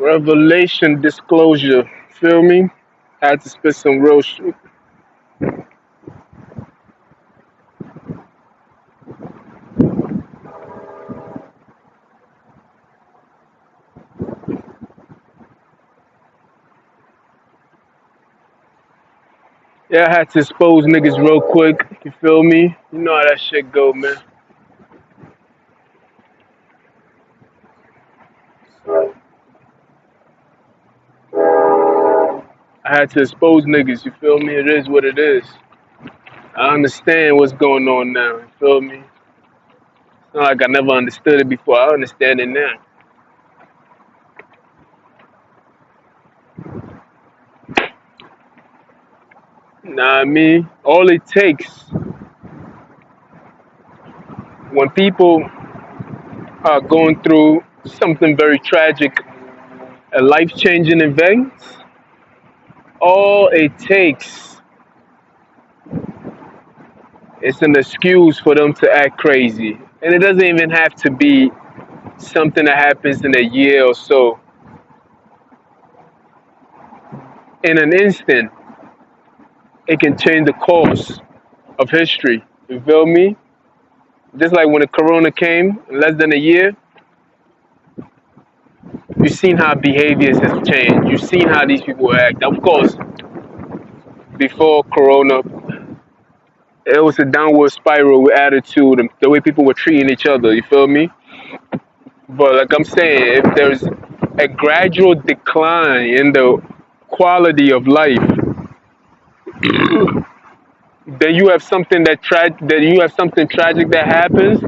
Revelation disclosure. Feel me? Had to spit some real shit. Yeah, I had to expose niggas real quick. You feel me? You know how that shit go, man. I had to expose niggas. You feel me? It is what it is. I understand what's going on now. You feel me? It's not like I never understood it before. I understand it now. Nah, I mean, all it takes when people are going through something very tragic, a life-changing event, all it takes is an excuse for them to act crazy. And it doesn't even have to be something that happens in a year or so. In an instant, it can change the course of history. You feel me? Just like when the corona came in less than a year, you've seen how behaviors have changed. You've seen how these people act. Of course, before corona, it was a downward spiral with attitude and the way people were treating each other. You feel me? But like I'm saying, if there's a gradual decline in the quality of life, then you have something tragic that happens.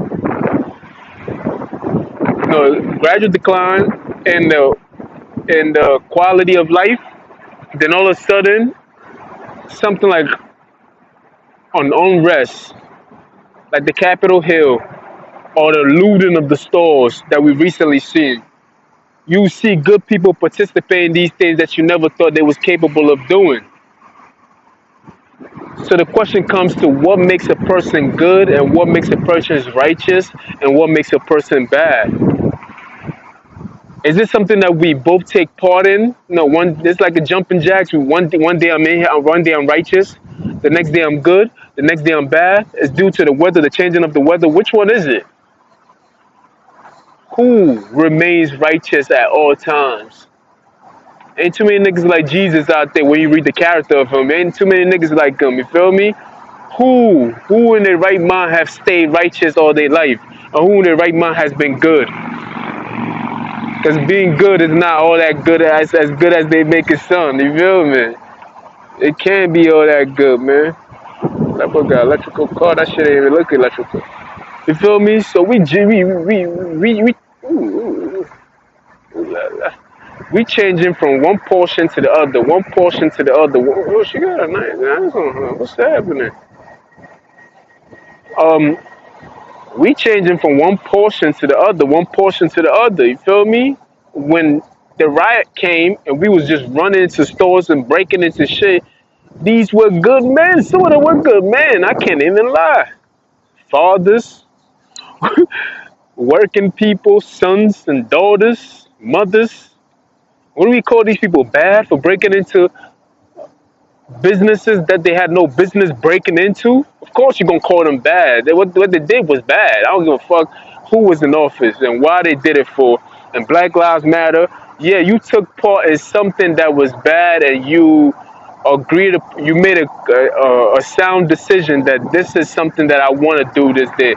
Gradual decline in the quality of life. Then all of a sudden, something like an unrest, like the Capitol Hill or the looting of the stores that we've recently seen. You see good people participate in these things that you never thought they was capable of doing. So the question comes to what makes a person good and what makes a person righteous and what makes a person bad. Is this something that we both take part in? No, one it's like a jumping jacks. One day I'm in here, one day I'm righteous, the next day I'm good, the next day I'm bad. It's due to the weather, the changing of the weather. Which one is it? Who remains righteous at all times? Ain't too many niggas like Jesus out there when you read the character of him. Ain't too many niggas like him, you feel me? Who in their right mind have stayed righteous all their life? Or who in their right mind has been good? Because being good is not all that good as good as they make it sound, you feel me? It can't be all that good, man. That boy got electrical car, that shit ain't even look electrical. You feel me? So ooh, ooh, la, la. We changing from one portion to the other, one portion to the other. Oh, she got a nice on her. What's happening? Um, we changing from one portion to the other, one portion to the other. You feel me? When the riot came and we was just running into stores and breaking into shit, these were good men. Some of them were good men. I can't even lie. Fathers, working people, sons and daughters, mothers. What do we call these people? Bad for breaking into businesses that they had no business breaking into? Of course you're gonna call them bad. What they did was bad. I don't give a fuck who was in office and why they did it for. And Black Lives Matter, yeah, you took part in something that was bad and you made a sound decision that this is something that I want to do this day.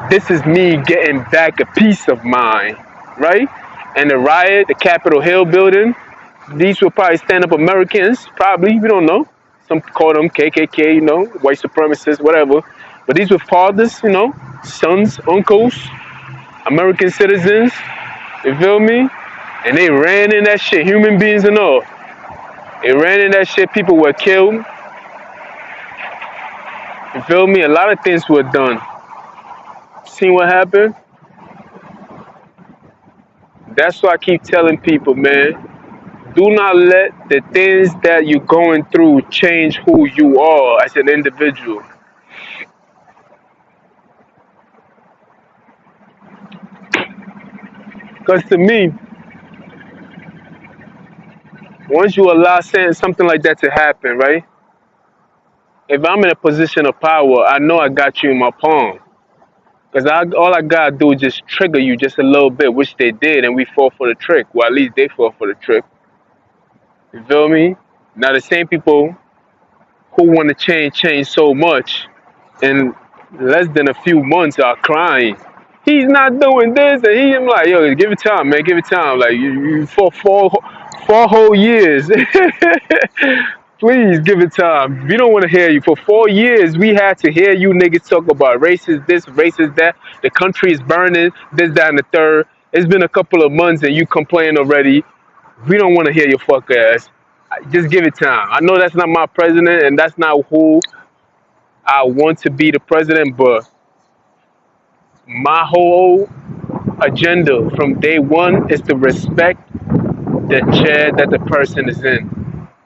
This is me getting back a piece of mine, right? And the riot, the Capitol Hill building, these were probably stand-up Americans, probably, we don't know. Some call them KKK, white supremacists, whatever. But these were fathers, sons, uncles, American citizens, you feel me? And they ran in that shit, human beings and all. They ran in that shit, people were killed, you feel me? A lot of things were done. See what happened? That's why I keep telling people, man, do not let the things that you're going through change who you are as an individual. Because to me, Once you allow something like that to happen, right? If I'm in a position of power, I know I got you in my palm. Because all I gotta do is just trigger you just a little bit, which they did, and we fall for the trick. Well, at least they fall for the trick. You feel me? Now, the same people who want to change so much in less than a few months are crying. He's not doing this, and I'm like, yo, give it time, man, give it time. Like you for four whole years. Please give it time. We don't want to hear you. For 4 years, we had to hear you niggas talk about racist this, racist that. The country is burning, this, that, and the third. It's been a couple of months and you complain already. We don't want to hear your fuck ass. Just give it time. I know that's not my president and that's not who I want to be the president, but my whole agenda from day one is to respect the chair that the person is in.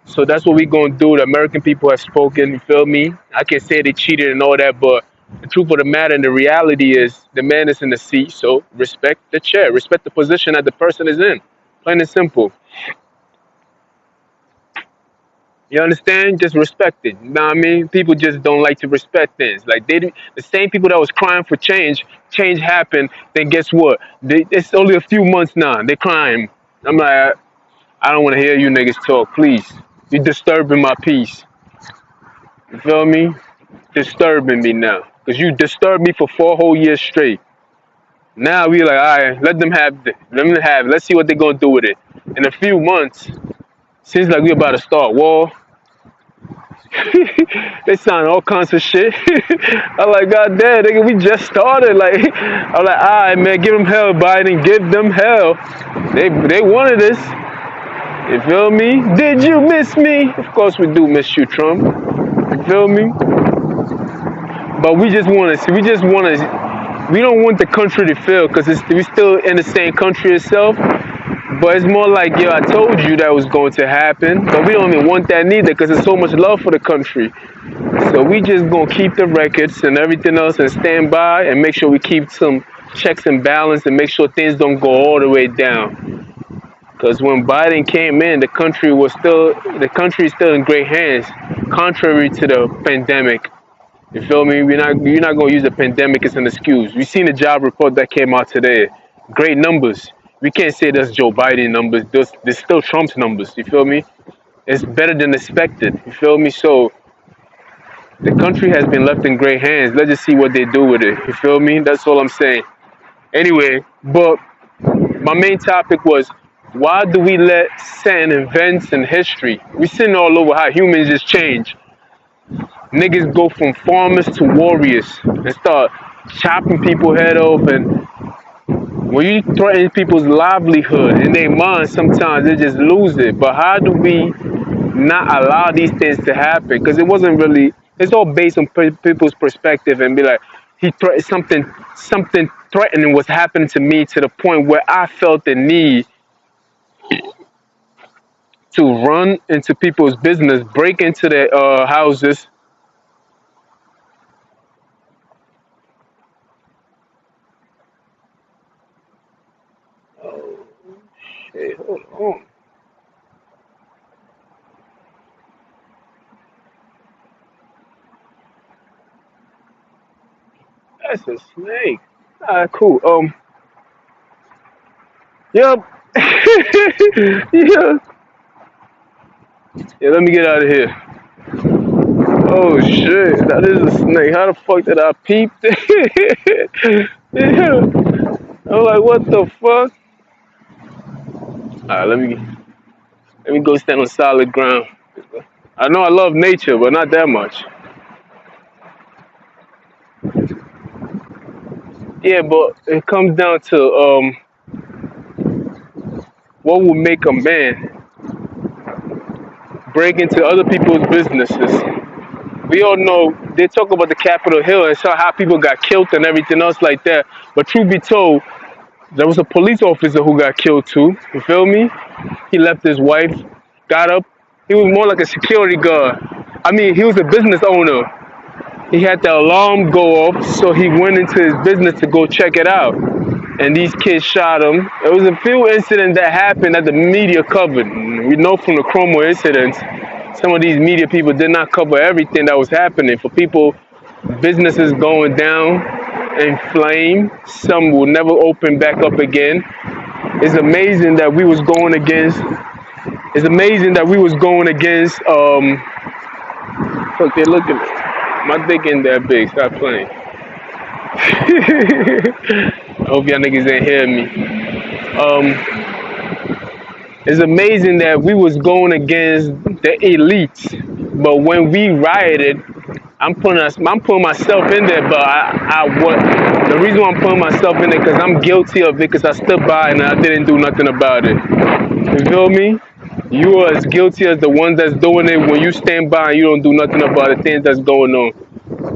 So that's what we're gonna do. The American people have spoken, you feel me? I can say they cheated and all that, but the truth of the matter and the reality is the man is in the seat, so respect the chair, respect the position that the person is in. Plain and simple. You understand? Just respect it. You know what I mean? People just don't like to respect things. Like the same people that was crying for change happened. Then guess what? It's only a few months now. They're crying. I'm like, I don't want to hear you niggas talk. Please, you're disturbing my peace. You feel me? Disturbing me now, cause you disturbed me for 4 whole years straight. Now we like, all right, let them have it. Let them have it. Let's see what they're gonna do with it. In a few months, seems like we about to start war. They sound all kinds of shit. I'm like, God damn, nigga, we just started. Like, I'm like, all right, man, give them hell, Biden, give them hell. They wanted this. You feel me? Did you miss me? Of course we do miss you, Trump. You feel me? But we just want to see. We don't want the country to fail because we still in the same country itself. But it's more like, yo, I told you that was going to happen. But we don't even want that neither because there's so much love for the country. So we just gonna keep the records and everything else and stand by and make sure we keep some checks and balance and make sure things don't go all the way down. Because when Biden came in, the country is still in great hands, contrary to the pandemic. You feel me? You're not gonna use the pandemic as an excuse. We seen the job report that came out today. Great numbers. We can't say that's Joe Biden numbers. There's still Trump's numbers. You feel me? It's better than expected. You feel me? So the country has been left in great hands. Let's just see what they do with it. You feel me? That's all I'm saying. Anyway, but my main topic was, why do we let certain events in history? We seen all over how humans just change. Niggas go from farmers to warriors and start chopping people's head off. And when you threaten people's livelihood in their mind, sometimes they just lose it. But how do we not allow these things to happen? Because it wasn't really. It's all based on people's perspective and be like, something threatening was happening to me to the point where I felt the need to run into people's business, break into their houses. Oh shit! Hold on. That's a snake. Alright, cool. Yep. Yeah. Yeah. Let me get out of here. Oh shit! That is a snake. How the fuck did I peep that? Yeah. I'm like, what the fuck? Alright, let me go stand on solid ground. I know I love nature, but not that much. Yeah, but it comes down to what will make a man break into other people's businesses. We all know they talk about the Capitol Hill and how people got killed and everything else like that. But truth be told, there was a police officer who got killed too. You feel me? He left his wife, got up. He was more like a security guard. I mean, he was a business owner. He had the alarm go off, so he went into his business to go check it out. and these kids shot him. There was a few incidents that happened that the media covered. We know from the Chromo incidents, some of these media people did not cover everything that was happening. For people, businesses going down in flame, some will never open back up again. It's amazing that we was going against. It's amazing that we was going against. Look, they looking. My dick ain't that big. Stop playing. I hope y'all niggas ain't hear me. It's amazing that we was going against the elites, but when we rioted, I'm putting myself in there. But what the reason why I'm putting myself in there because I'm guilty of it because I stood by and I didn't do nothing about it. You feel me? You are as guilty as the ones that's doing it when you stand by and you don't do nothing about the things that's going on.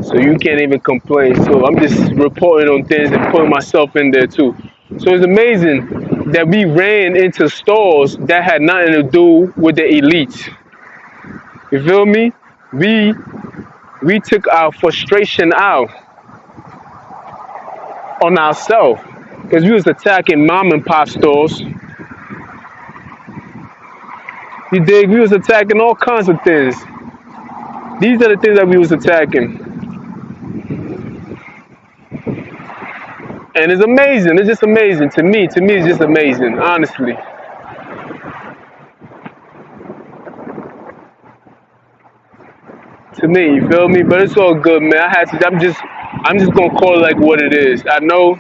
So you can't even complain. So I'm just reporting on things and putting myself in there too. So it's amazing that we ran into stores that had nothing to do with the elites. You feel me? We took our frustration out on ourselves because we was attacking mom and pop stores. You dig? We was attacking all kinds of things. These are the things that we was attacking. And it's amazing. It's just amazing. To me, it's just amazing, honestly. To me, you feel me? But it's all good, man. I'm just gonna call it like what it is. I know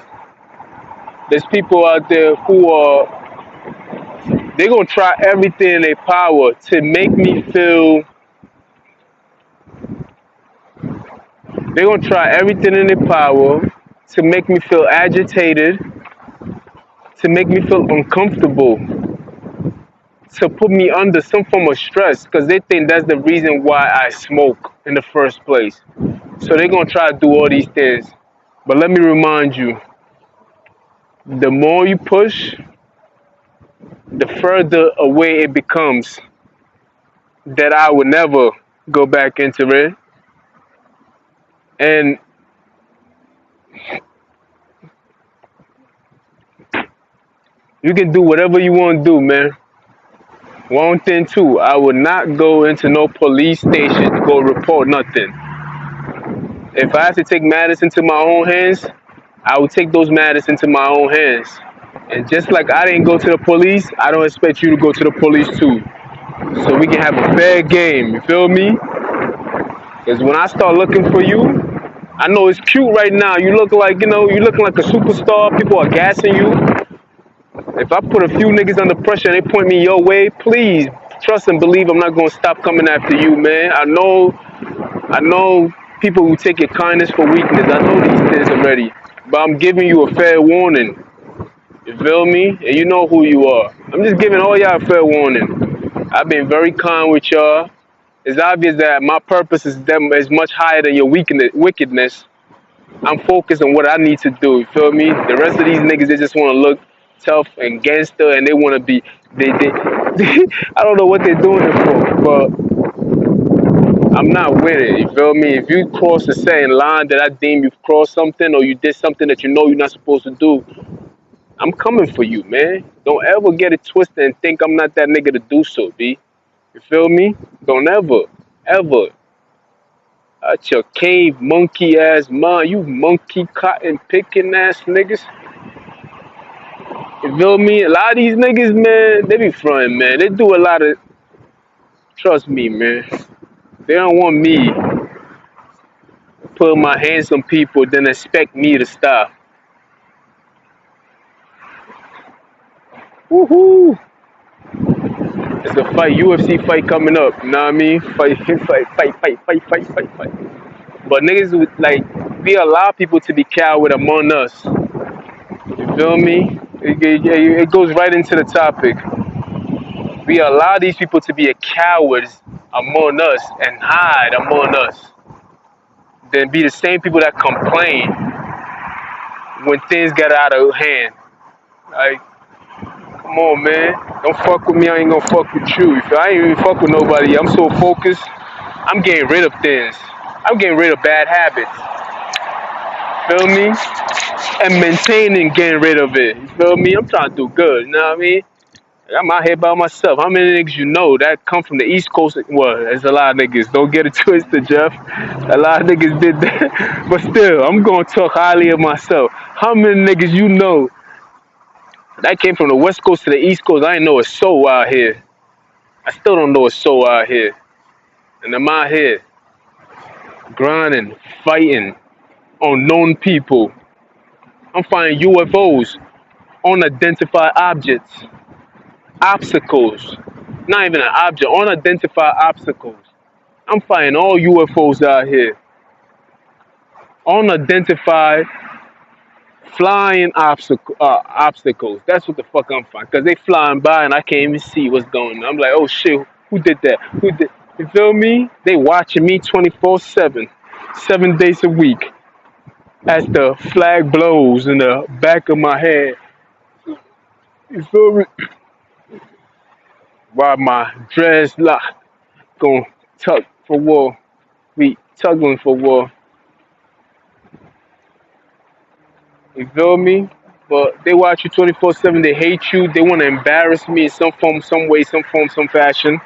there's people out there who are, they're gonna try everything in their power to make me feel, they're gonna try everything in their power to make me feel agitated, to make me feel uncomfortable, to put me under some form of stress because they think that's the reason why I smoke in the first place. So they're gonna try to do all these things. But let me remind you, the more you push, the further away it becomes that I would never go back into it. And you can do whatever you want to do, man. One thing too, I would not go into no police station to go report nothing. If I have to take matters into my own hands, I will take those matters into my own hands. And just like I didn't go to the police, I don't expect you to go to the police too. So we can have a fair game, you feel me? Because when I start looking for you, I know it's cute right now. You look like, you looking like a superstar. People are gassing you. If I put a few niggas under pressure and they point me your way, please trust and believe I'm not gonna stop coming after you, man. I know people who take your kindness for weakness. I know these things already. But I'm giving you a fair warning. You feel me? And you know who you are. I'm just giving all y'all a fair warning. I've been very kind with y'all. It's obvious that my purpose is much higher than your wickedness. I'm focused on what I need to do. You feel me? The rest of these niggas, they just want to look tough and gangster, and they want to be. They I don't know what they're doing it for, but I'm not with it. You feel me? If you cross a certain line that I deem you've crossed something, or you did something that you know you're not supposed to do, I'm coming for you, man. Don't ever get it twisted and think I'm not that nigga to do so, B. You feel me? Don't ever. Out your cave monkey ass mind, you monkey cotton picking ass niggas. You feel me? A lot of these niggas, man, they be fronting, man. They do a lot of, trust me, man. They don't want me putting my hands on people, then expect me to stop. Woohoo! It's a fight, UFC fight coming up. You know what I mean? Fight. But niggas would like, we allow people to be coward among us. You feel me? It goes right into the topic. We allow these people to be a cowards among us and hide among us. Then be the same people that complain when things get out of hand. Like, come on, man. Don't fuck with me. I ain't gonna fuck with you. If I ain't even fuck with nobody, I'm so focused. I'm getting rid of things. I'm getting rid of bad habits. feel me? And maintaining getting rid of it. You feel me? I'm trying to do good. You know what I mean? I'm out here by myself. How many niggas you know that come from the East Coast? Well, there's a lot of niggas. Don't get it twisted, Jeff. A lot of niggas did that. But still, I'm gonna talk highly of myself. How many niggas you know that came from the West Coast to the East Coast? I ain't know a soul out here. I still don't know a soul out here. And I'm out here grinding, fighting unknown people. I'm finding UFOs, unidentified objects, obstacles. Not even an object, unidentified obstacles. I'm finding all UFOs out here. Unidentified flying obstacles. That's what the fuck I'm finding. Because they flying by and I can't even see what's going on. I'm like, oh shit, who did that? Who did? You feel me? They watching me 24/7, 7 days a week. As the flag blows in the back of my head. You feel me? While my dreads lock, gon' tuck for war. We tugging for war. You feel me? But they watch you 24/7. They hate you. They want to embarrass me in some form, some way, some form, some fashion.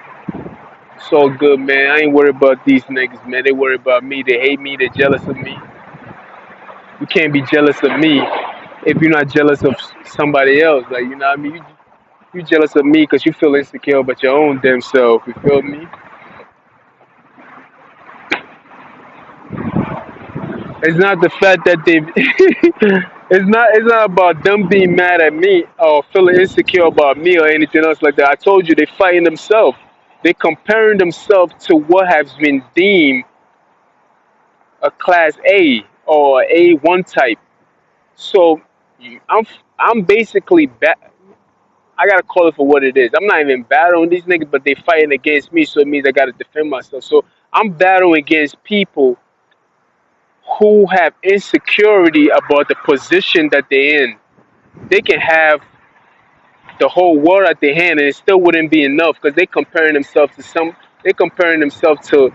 It's all good, man. I ain't worried about these niggas, man. They worry about me. They hate me. They're jealous of me. You can't be jealous of me if you're not jealous of somebody else. Like, you know what I mean? You jealous of me because you feel insecure about your own damn self. You feel me? It's not the fact that they. It's not about them being mad at me or feeling insecure about me or anything else like that. I told you they fighting themselves. They comparing themselves to what has been deemed a class A or A1 type. So I'm I'm basically I gotta call it for what it is. I'm not even battling these niggas, but they fighting against me, so it means I gotta defend myself. So I'm battling against people who have insecurity about the position that they're in. They can have the whole world at their hand, and it still wouldn't be enough because they comparing themselves to some. They comparing themselves to.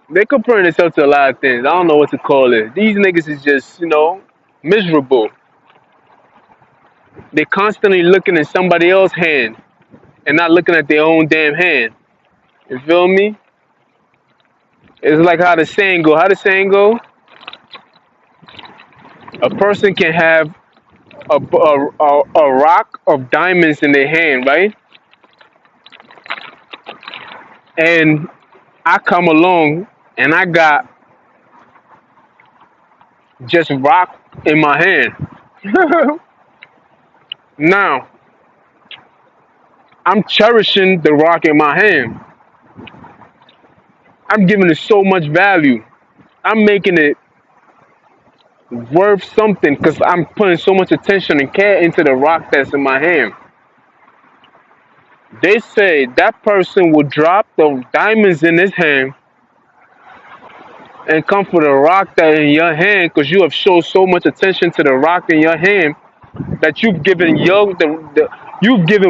They comparing themselves to a lot of things. I don't know what to call it. These niggas is just miserable. They constantly looking at somebody else's hand and not looking at their own damn hand. You feel me? It's like how the saying go. How the saying go? A person can have a rock of diamonds in their hand, right? And I come along and I got just rock in my hand. Now, I'm cherishing the rock in my hand. I'm giving it so much value. I'm making it worth something because I'm putting so much attention and care into the rock that's in my hand. They say that person will drop the diamonds in his hand and come for the rock that in your hand because you have shown so much attention to the rock in your hand that you've given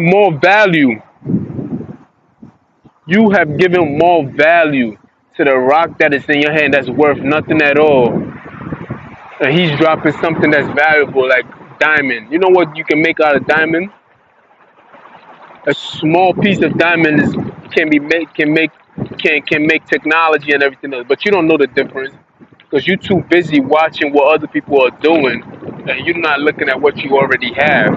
more value. You have given more value to the rock that is in your hand that's worth nothing at all. And he's dropping something that's valuable like diamond. You know what you can make out of diamond? A small piece of diamond can be make can make technology and everything else, but you don't know the difference because you're too busy watching what other people are doing, and you're not looking at what you already have.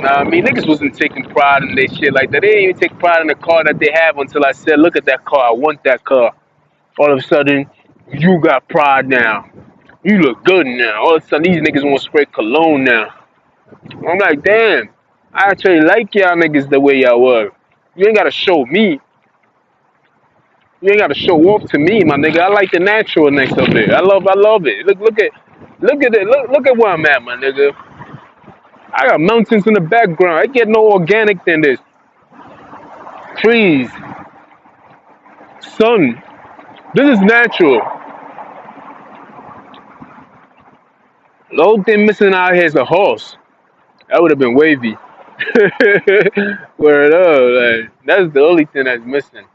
Nah, I mean, niggas wasn't taking pride in their shit like that. They didn't even take pride in the car that they have until I said, "Look at that car. I want that car." All of a sudden, you got pride now. You look good now. All of a sudden, these niggas want to spray cologne now. I'm like, damn. I actually like y'all niggas the way y'all were. You ain't gotta show me. You ain't gotta show off to me, my nigga. I like the natural next of it. I love it. Look at it. Look at where I'm at, my nigga. I got mountains in the background. I get no organic than this. Trees, sun. This is natural. The only thing missing out here is a horse. That would have been wavy. Word up, like, that's the only thing that's missing.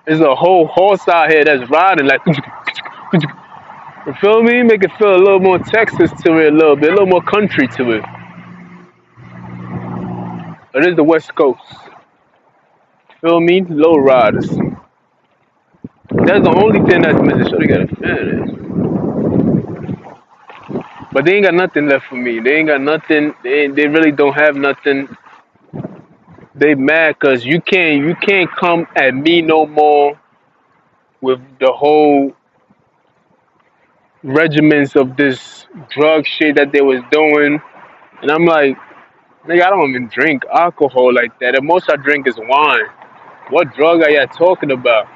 There's a whole horse out here that's riding like, you feel me? Make it feel a little more Texas to it, a little bit, a little more country to it. It is the West Coast. Feel me? Low riders. That's the only thing that's missing. So they got a fan. But they ain't got nothing left for me. They ain't got nothing. They really don't have nothing. They mad cause you can't come at me no more with the whole regiments of this drug shit that they was doing. And I'm like, nigga, I don't even drink alcohol like that. The most I drink is wine. What drug are y'all talking about?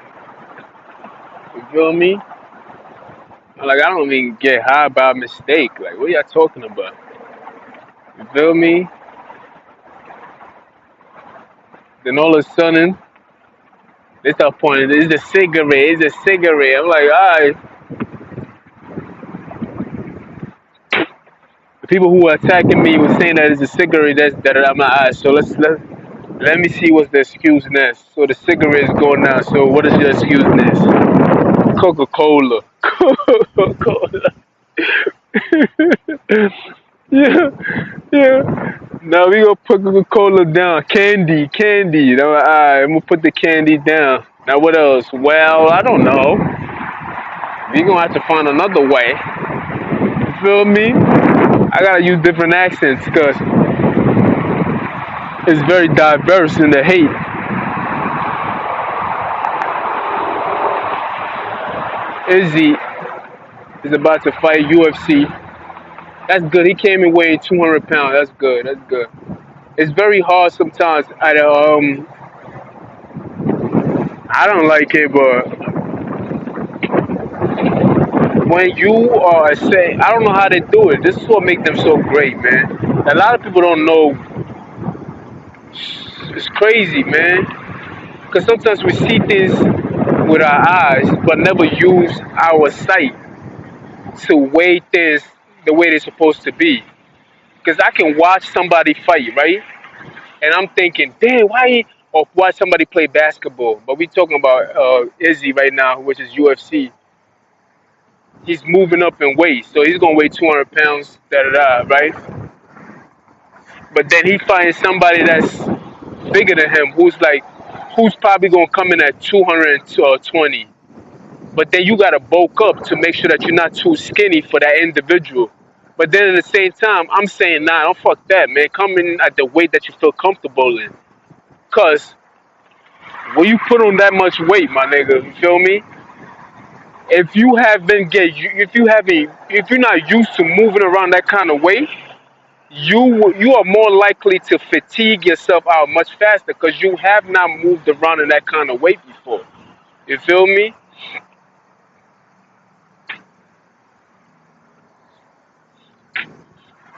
You feel me? Like I don't even get high by mistake. Like what y'all talking about? You feel me? Then all of a sudden they start pointing. It's a cigarette. It's a cigarette. I'm like, alright. The people who were attacking me were saying that it's a cigarette. That's that. I'm like, alright. So let me see what's the excuse next. So the cigarette is going now. So what is your excuse next? Coca Cola. Coca Cola. Yeah, yeah. Now we gonna put Coca Cola down. Candy, candy. Now, alright, I'm gonna put the candy down. Now what else? Well, I don't know. We gonna have to find another way. You feel me? I gotta use different accents because it's very diverse in the hate. Izzy is about to fight UFC. That's good. He came in weighing 200 pounds. That's good. That's good. It's very hard sometimes. I don't like it, but when you are say, I don't know how they do it. This is what makes them so great, man. A lot of people don't know. It's crazy, man. Because sometimes we see things with our eyes, but never use our sight to weigh things the way they're supposed to be. Because I can watch somebody fight, right? And I'm thinking, damn, why he, or watch somebody play basketball. But we talking about Izzy right now, which is UFC. He's moving up in weight, so he's gonna weigh 200 pounds, da da da, right? But then he finds somebody that's bigger than him, who's probably gonna come in at 220. But then you gotta bulk up to make sure that you're not too skinny for that individual. But then at the same time, I'm saying, nah, don't fuck that, man. Come in at the weight that you feel comfortable in. Cause when you put on that much weight, my nigga, you feel me? If you're not used to moving around that kind of weight, you are more likely to fatigue yourself out much faster because you have not moved around in that kind of weight before. You feel me?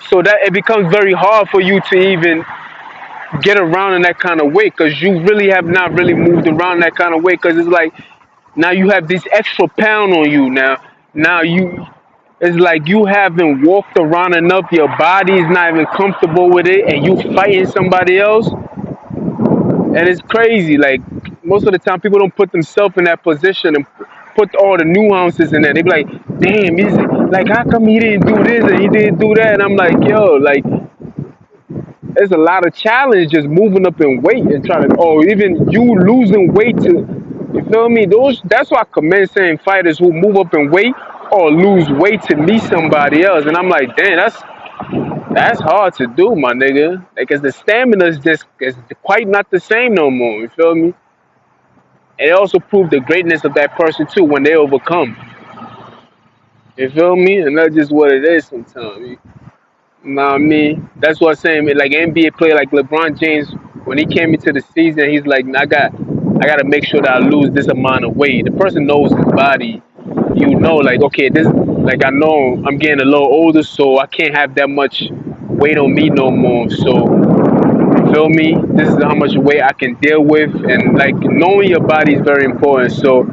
So that it becomes very hard for you to even get around in that kind of weight because you really have not really moved around that kind of weight because it's like now you have this extra pound on you now you it's like you haven't walked around enough, your body is not even comfortable with it and you fighting somebody else. And it's crazy. Like most of the time, people don't put themselves in that position and put all the nuances in there. They be like, "Damn, is it like how come he didn't do this and he didn't do that?" And I'm like, "Yo, like there's a lot of challenge just moving up in weight and trying to, or even you losing weight to, you feel me? Those that's why I commend saying fighters who move up in weight or lose weight to meet somebody else. And I'm like, damn, that's hard to do, my nigga. Like, 'cause the stamina is quite not the same no more. You feel me? And it also proved the greatness of that person too when they overcome. You feel me? And that's just what it is sometimes. You know what I mean? That's what I'm saying. Like NBA player like LeBron James, when he came into the season, he's like, I gotta make sure that I lose this amount of weight. The person knows his body. You know, like okay, this, like I know I'm getting a little older, so I can't have that much weight on me no more. So you feel me? This is how much weight I can deal with, and like knowing your body is very important. So,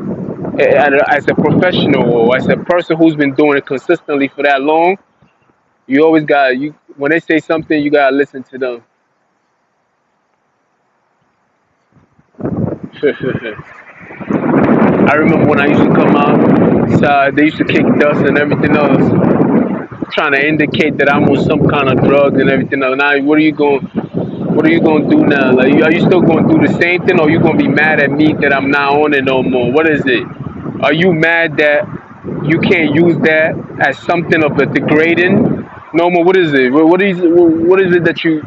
as a professional or as a person who's been doing it consistently for that long, you always got you when they say something, you gotta listen to them. I remember when I used to come outside, they used to kick dust and everything else, trying to indicate that I'm on some kind of drugs and everything else. Now, what are you gonna do now? Like, are you still gonna do the same thing, or are you gonna be mad at me that I'm not on it no more? What is it? Are you mad that you can't use that as something of a degrading? No more. What is it? What is it that you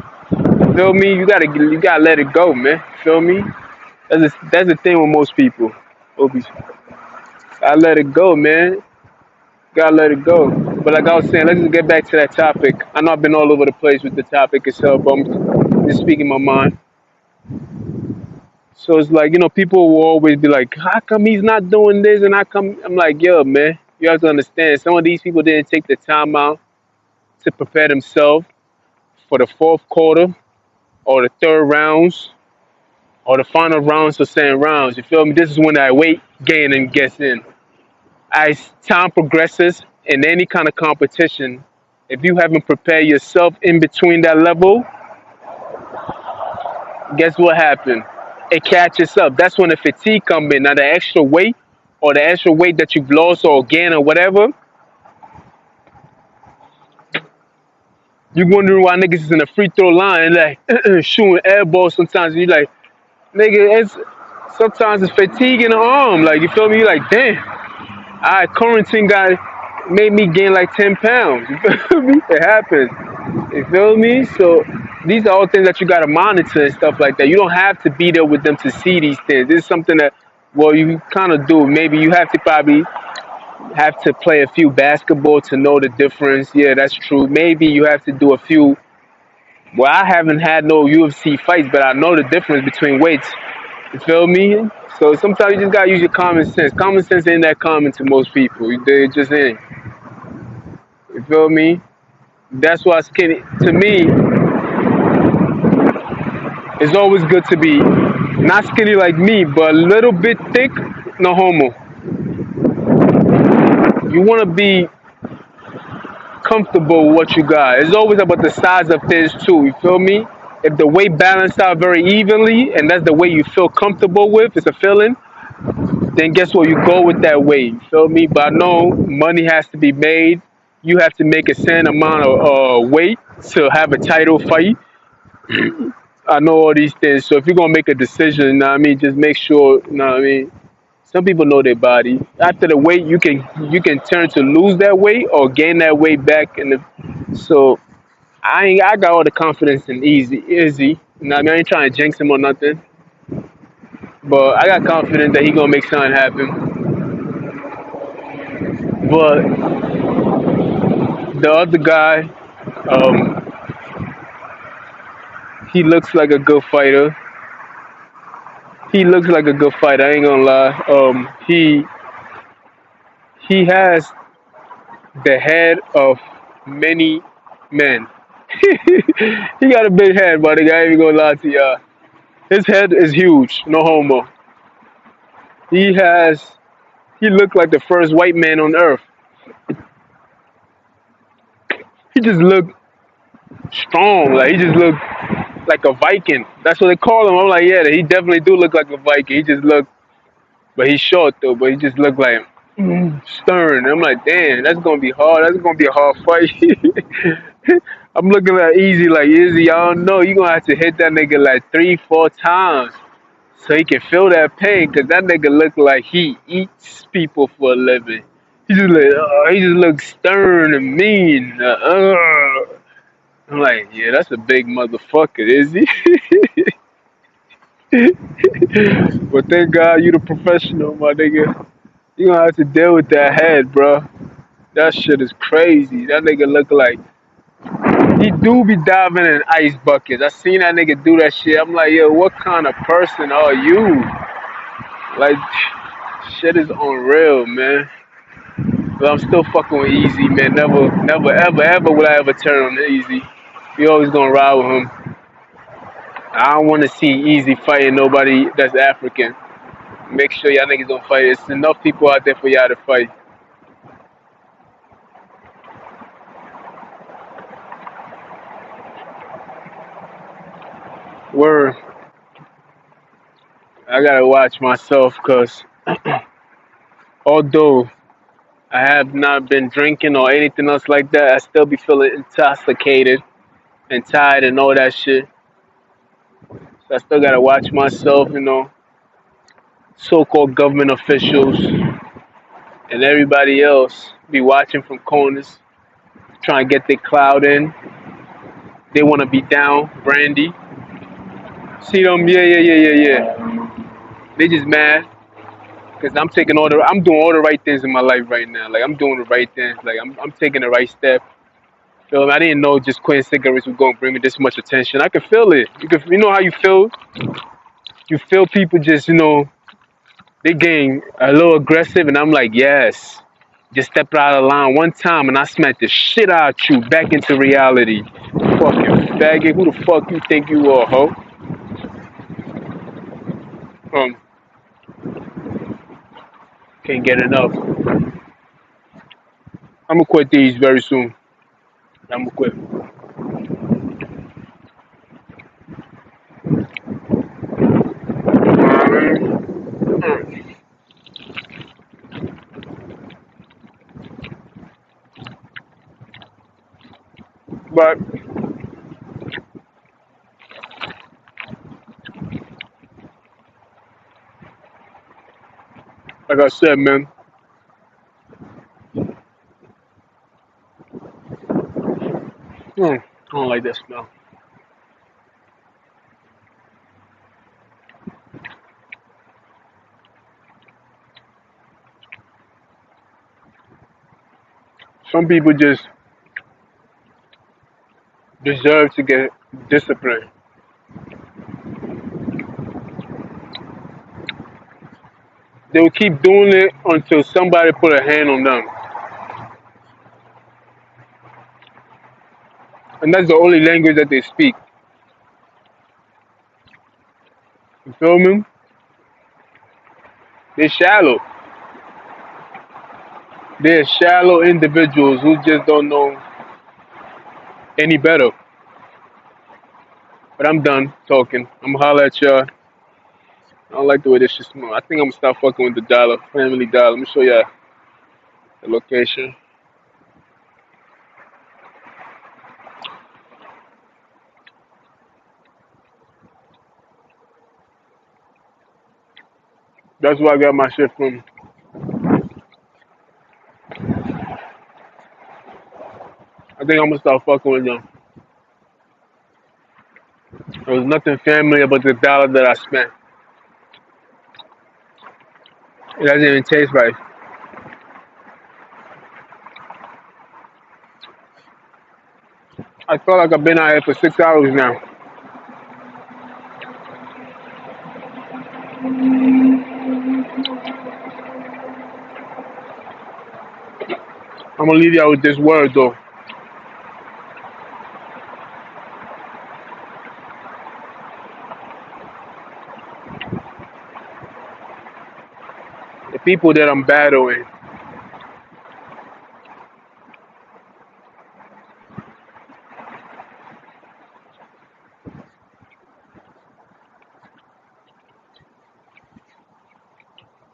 feel me? You gotta let it go, man. Feel me? That's the thing with most people. Obi, I let it go, man. Gotta let it go. But like I was saying, let's just get back to that topic. I know I've been all over the place with the topic itself, but I'm just speaking my mind. So it's like, people will always be like, how come he's not doing this? And how come I'm like, yo, man, you have to understand, some of these people didn't take the time out to prepare themselves for the fourth quarter or the third rounds or the final rounds or second rounds. You feel me? This is when that weight gain and gets in. As time progresses in any kind of competition, if you haven't prepared yourself in between that level, guess what happened? It catches up. That's when the fatigue comes in. Now the extra weight or the extra weight that you've lost or gained or whatever, you wondering why niggas is in the free throw line like shooting air balls sometimes. You like, nigga, sometimes it's fatigue in the arm. Like, you feel me? You like, damn. Quarantine guy made me gain like 10 pounds. You feel me? It happens. You feel me? So these are all things that you gotta monitor and stuff like that. You don't have to be there with them to see these things. This is something that, well, you kind of do. Maybe you have to probably have to play a few basketball to know the difference. Yeah, that's true. Maybe you have to do a few. Well, I haven't had no UFC fights, but I know the difference between weights. You feel me? So sometimes you just gotta use your common sense. Common sense ain't that common to most people. They just ain't. You feel me? That's why skinny. To me, it's always good to be not skinny like me, but a little bit thick. No homo. You want to be comfortable with what you got. It's always about the size of things too. You feel me? If the weight balanced out very evenly, and that's the way you feel comfortable with, it's a feeling. Then guess what? You go with that way. You feel me? But I know money has to be made. You have to make a certain amount of weight to have a title fight. I know all these things. So if you're gonna make a decision, you know what I mean, just make sure, you know what I mean. Some people know their body. After the weight, you can turn to lose that weight or gain that weight back. So I got all the confidence in Izzy. You know what I mean? I ain't trying to jinx him or nothing, but I got confidence that he gonna make something happen. But the other guy, um, he looks like a good fighter. He looks like a good fighter. I ain't gonna lie. He has the head of many men. He got a big head, buddy. I ain't even gonna lie to y'all. His head is huge. No homo. He has. He looked like the first white man on earth. He just looked strong. Like, he just looked like a Viking. That's what they call him. I'm like, yeah, he definitely do look like a Viking. He just looked. But he's short though. But he just looked like stern. I'm like, damn, that's gonna be hard. That's gonna be a hard fight. I'm looking at Easy like, Easy, I don't know. You gonna have to hit that nigga like 3, 4 times so he can feel that pain. Cause that nigga look like he eats people for a living. He just looks stern and mean. I'm like, yeah, that's a big motherfucker, is he? But thank God you the professional, my nigga. You gonna have to deal with that head, bro. That shit is crazy. That nigga look like he do be diving in ice buckets. I seen that nigga do that shit. I'm like, yo, what kind of person are you? Like, shit is unreal, man. But I'm still fucking with Easy, man. Never, never, ever, ever will I ever turn on Easy. We always gonna ride with him. I don't want to see Easy fighting nobody that's African. Make sure y'all niggas don't fight. There's enough people out there for y'all to fight. Word. I gotta watch myself, cause Although I have not been drinking or anything else like that, I still be feeling intoxicated and tired and all that shit. So I still gotta watch myself, so-called government officials and everybody else be watching from corners, trying to get their cloud in. They want to be down, Brandy. See them? Yeah, yeah, yeah, yeah, yeah. They just mad because I'm doing all the right things in my life right now. Like I'm doing the right things. Like I'm taking the right step. Feel me? I didn't know just quitting cigarettes was going to bring me this much attention. I can feel it. You know how you feel? You feel people just, they getting a little aggressive, and I'm like, yes. Just step out of line one time, and I smack the shit out you back into reality. Fucking faggot. Who the fuck you think you are, ho? Um, can't get enough. I'm gonna quit these very soon. I'm gonna quit. But like I said, man, I don't like that smell. Some people just deserve to get disciplined. They will keep doing it until somebody put a hand on them. And that's the only language that they speak. You feel me? They're shallow. They're shallow individuals who just don't know any better. But I'm done talking. I'm gonna holler at y'all. I don't like the way this shit smell. I think I'm gonna start fucking with the dollar, Family Dollar. Let me show y'all the location. That's where I got my shit from. I think I'm gonna start fucking with them. There was nothing family about the dollar that I spent. It doesn't even taste right. I feel like I've been out here for 6 hours now. I'm gonna leave y'all with this word though. The people that I'm battling,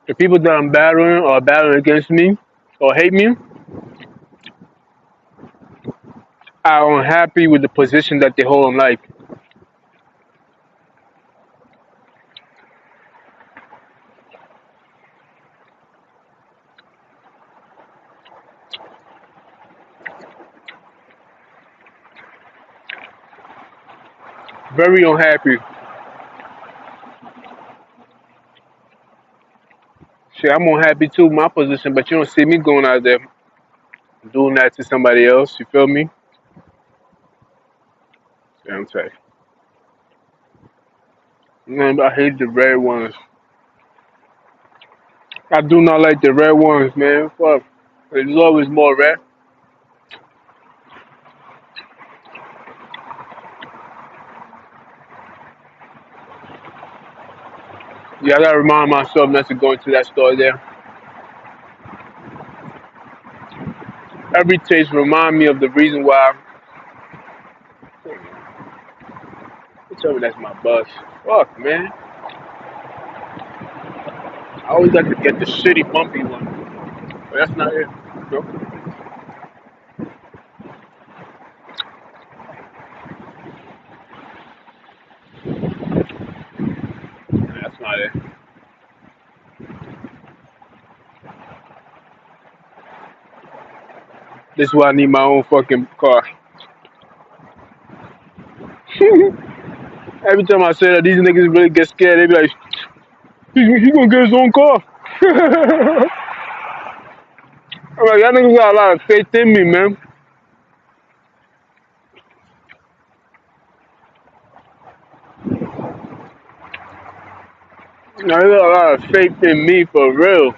the people that I'm battling or battling against me or hate me are unhappy with the position that they hold in life. Very unhappy. Shit, I'm unhappy too, my position, but you don't see me going out there doing that to somebody else. You feel me? Yeah, I'm saying. Man, I hate the red ones. I do not like the red ones, man. Fuck. There's always more red. Yeah, I gotta remind myself not to go into that store there. Every taste remind me of the reason why. Tell me that's my bus. Fuck, man. I always like to get the shitty bumpy one. That's not it. Nope. That's not it. This is why I need my own fucking car. Every time I say that, these niggas really get scared. They be like, he gonna get his own car. I'm like, y'all niggas got a lot of faith in me, man. Y'all got a lot of faith in me for real.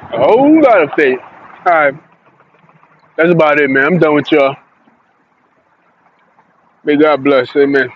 A whole lot of faith. Alright, that's about it, man. I'm done with y'all. May God bless. Amen.